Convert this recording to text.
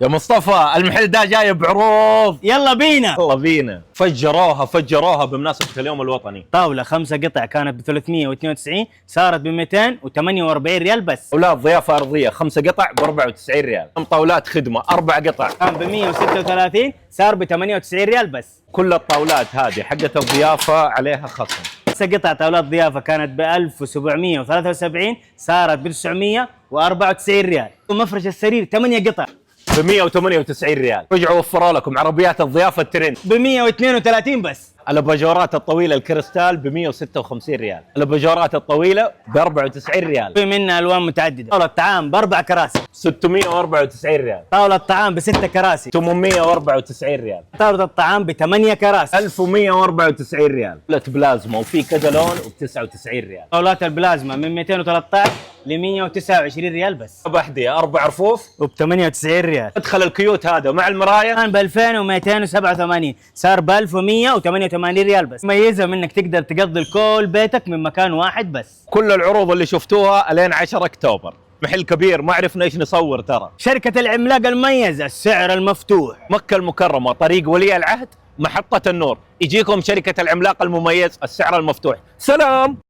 يا مصطفى المحل ده جاي بعروض. يلا بينا. يلا بينا. فجروها بمناسبة اليوم الوطني. طاولة 5 قطع كانت ب 392 صارت ب 248 ريال بس. طاولات ضيافة أرضية 5 قطع ب 94 ريال. طاولات خدمة 4 قطع كان ب 136 صار ب 98 ريال بس. كل الطاولات هذه حقت الضيافة عليها خصم. 5 قطع طاولات ضيافة كانت ب 1773 صارت ب 994 ريال. ومفرش السرير 8 قطع ب 198 ريال. رجعوا وفروا لكم عربيات الضيافة الترند ب 132 بس. الاباجورات الطويلة الكريستال ب 156 ريال. الاباجورات الطويلة ب 94 ريال. في منها الوان متعددة. طاولة طعام ب4 كراسي 694 ريال. طاولة طعام ب6 كراسي 894 ريال. طاولة الطعام ب8 كراسي 1194 ريال. طاولة بلازما وفي كذا لون ب 99 ريال. طاولات البلازما من 213 ل 129 ريال بس. بحدية 4 رفوف وب 98 ريال. ادخل الكيوت هذا مع المراية كان ب 2287 صار ب 1188 ريال بس. ميزة منك تقدر تقضي كل بيتك من مكان واحد بس. كل العروض اللي شفتوها الين 10 اكتوبر. محل كبير ما عرفنا ايش نصور ترى. شركة العملاق المميزة السعر المفتوح. مكة المكرمة طريق ولي العهد محطة النور. يجيكم شركة العملاق المميز السعر المفتوح. سلام.